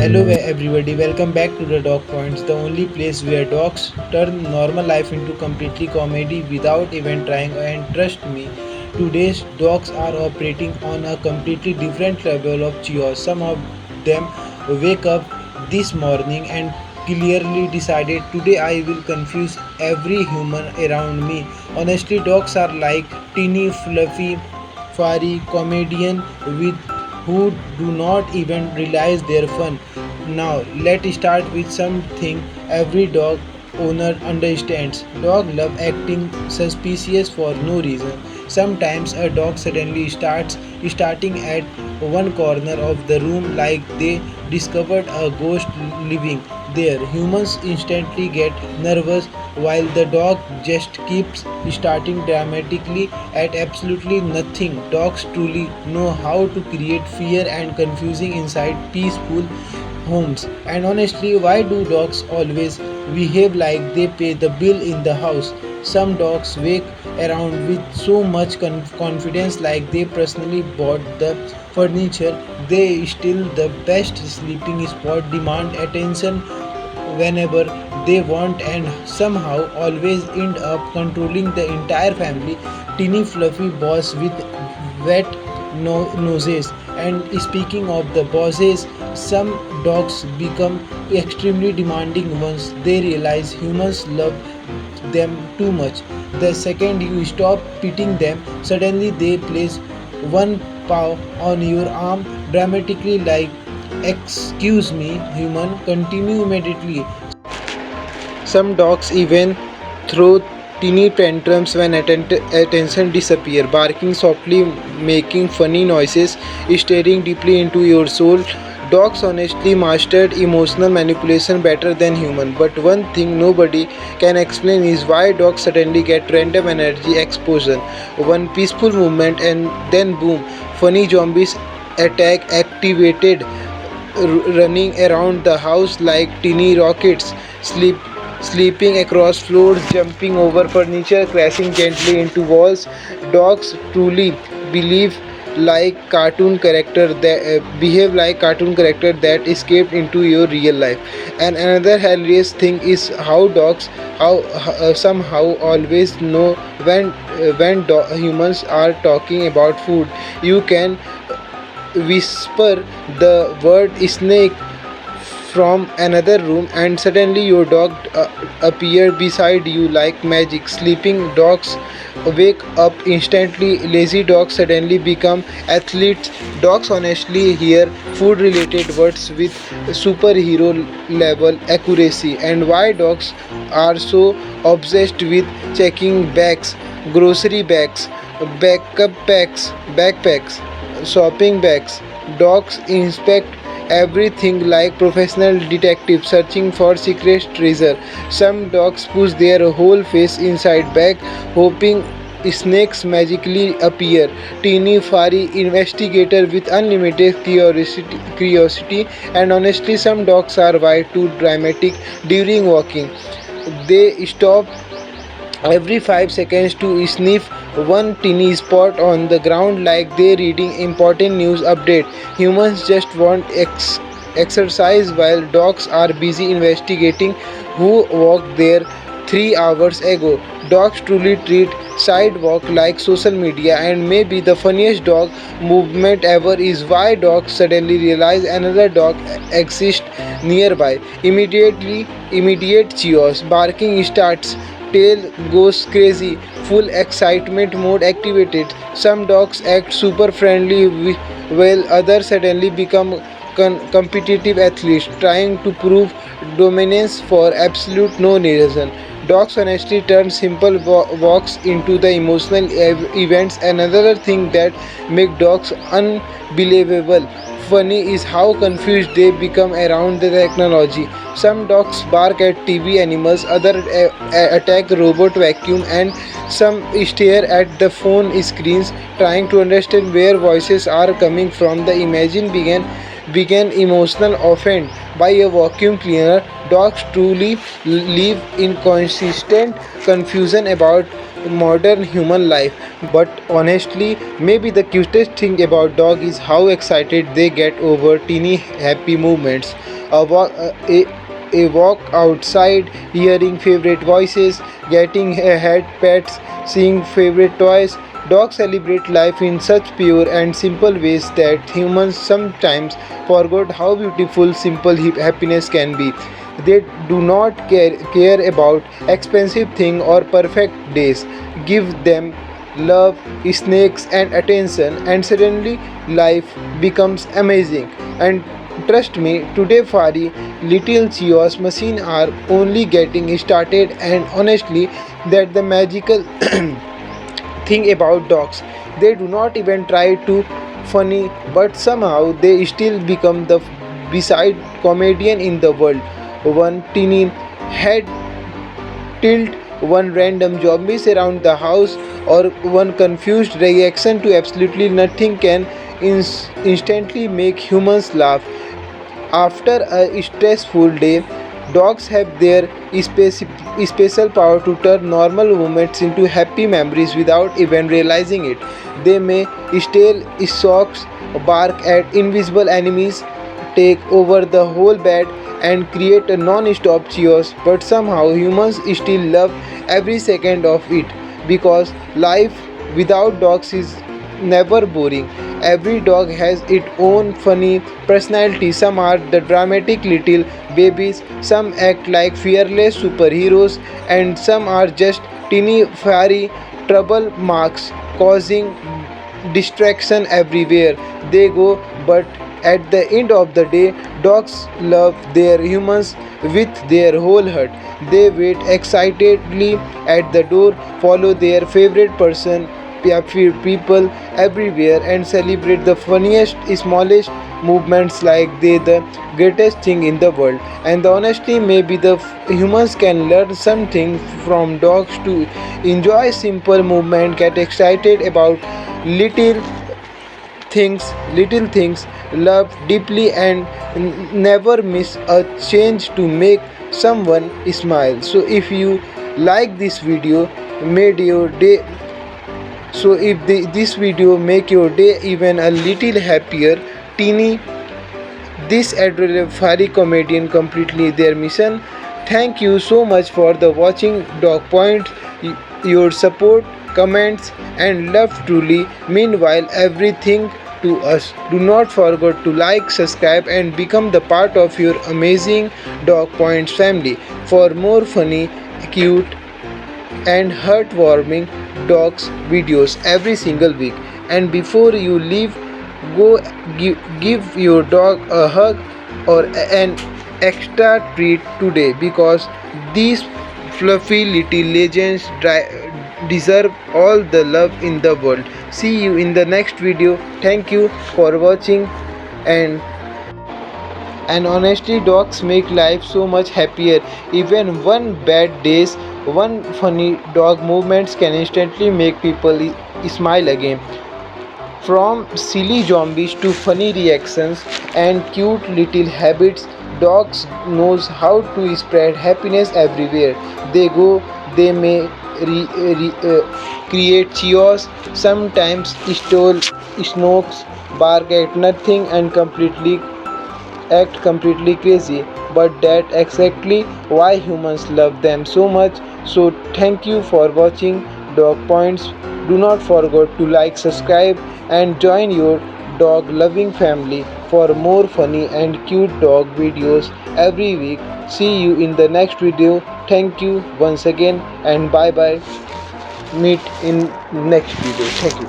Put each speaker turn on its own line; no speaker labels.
Hello everybody, welcome back to the Dog Points, the only place where dogs turn normal life into completely comedy without even trying. And trust me, today's dogs are operating on a completely different level of chaos. Some of them wake up this morning and clearly decided today I will confuse every human around me. Honestly, dogs are like teeny fluffy furry comedian with who do not even realize their fun. Now, let's start with something every dog owner understands. Dog love acting suspicious for no reason. Sometimes a dog suddenly starting at one corner of the room like they discovered a ghost living there. Humans instantly get nervous while the dog just keeps starting dramatically at absolutely nothing. Dogs truly know how to create fear and confusing inside peaceful homes. And honestly, why do dogs always behave like they pay the bill in the house? Some dogs wake around with so much confidence like they personally bought the furniture. They steal the best sleeping spot, demand attention whenever they want, and somehow always end up controlling the entire family. Teeny fluffy boss with wet noses. And speaking of the bosses, some dogs become extremely demanding once they realize humans love them too much. The second you stop pitying them, suddenly they place one paw on your arm dramatically like, excuse me, human, continue immediately. Some dogs even throw teeny tantrums when attention disappears, barking softly, making funny noises, staring deeply into your soul. Dogs honestly mastered emotional manipulation better than human. But one thing nobody can explain is why dogs suddenly get random energy explosion. One peaceful movement and then boom, funny zombies attack activated, running around the house like teeny rockets, sleeping across floors, jumping over furniture, crashing gently into walls. Dogs truly believe like cartoon character that behave like cartoon character that escaped into your real life. And another hilarious thing is how dogs how somehow always know when humans are talking about food. You can whisper the word snake from another room and suddenly your dog appear beside you like magic. Sleeping dogs wake up instantly, lazy dogs suddenly become athletes. Dogs honestly hear food related words with superhero level accuracy. And why dogs are so obsessed with checking bags, grocery bags, backup packs, backpacks, shopping bags. Dogs inspect everything like professional detectives searching for secret treasure. Some dogs push their whole face inside bag, hoping snakes magically appear. Teeny furry investigator with unlimited curiosity. And honestly, some dogs are way too dramatic during walking. They stop every 5 seconds to sniff one tiny spot on the ground like they reading important news update. Humans just want exercise while dogs are busy investigating who walked there 3 hours ago. Dogs truly treat sidewalk like social media. And maybe the funniest dog movement ever is why dogs suddenly realize another dog exists nearby. Immediate chaos, barking starts, tail goes crazy, full excitement mode activated. Some dogs act super friendly while others suddenly become competitive athletes trying to prove dominance for absolute no reason. Dogs honestly turn simple walks into the emotional events. Another thing that make dogs unbelievable funny is how confused they become around the technology. Some dogs bark at TV animals, others attack robot vacuum, and some stare at the phone screens trying to understand where voices are coming from. The imagine began emotional offend by a vacuum cleaner. Dogs truly live in consistent confusion about modern human life. But honestly, maybe the cutest thing about dog is how excited they get over teeny happy movements. a walk, a walk outside, hearing favorite voices, getting a head pets, seeing favorite toys. Dogs celebrate life in such pure and simple ways that humans sometimes forget how beautiful simple happiness can be. They do not care about expensive things or perfect days. Give them love, snakes, and attention, and suddenly life becomes amazing. And trust me, today Fari, little Cheos machine are only getting started, and honestly, that the magical thing about dogs. They do not even try to funny, but somehow they still become the beside comedian in the world. One teeny head tilt, one random zombies around the house, or one confused reaction to absolutely nothing can instantly make humans laugh. After a stressful day, dogs have their special power to turn normal moments into happy memories without even realizing it. They may steal socks, bark at invisible enemies, take over the whole bed, and create a non-stop chaos, but somehow humans still love every second of it because life without dogs is never boring. Every dog has its own funny personality. Some are the dramatic little babies, some act like fearless superheroes, and some are just teeny fiery trouble marks causing distraction everywhere they go. But at the end of the day, dogs love their humans with their whole heart. They wait excitedly at the door, follow their favorite person, people everywhere, and celebrate the funniest, smallest movements like they the greatest thing in the world. And honestly, maybe the humans can learn something from dogs to enjoy simple movement, get excited about little little things, love deeply, and never miss a chance to make someone smile. So if you like this video, made your day, so if this video make your day even a little happier, teeny, this adorable furry comedian completely their mission. Thank you so much for the watching Dog Point. Your support, comments, and love truly meanwhile everything to us. Do not forget to like, subscribe, and become the part of your amazing Dog Points family for more funny, cute, and heartwarming dogs videos every single week. And before you leave, go give your dog a hug or an extra treat today because these fluffy little legends deserve all the love in the world. See you in the next video. Thank you for watching. And honestly, dogs make life so much happier. Even one bad days, one funny dog movements can instantly make people smile again. From silly zombies to funny reactions and cute little habits, dogs knows how to spread happiness everywhere they go. They may create chaos, sometimes stole snokes, bark at nothing, and completely crazy, but that's exactly why humans love them so much. So thank you for watching Dog Points. Do not forget to like, subscribe, and join your dog loving family for more funny and cute dog videos every week. See you in the next video. Thank you once again, and bye bye. Meet in next video. Thank you.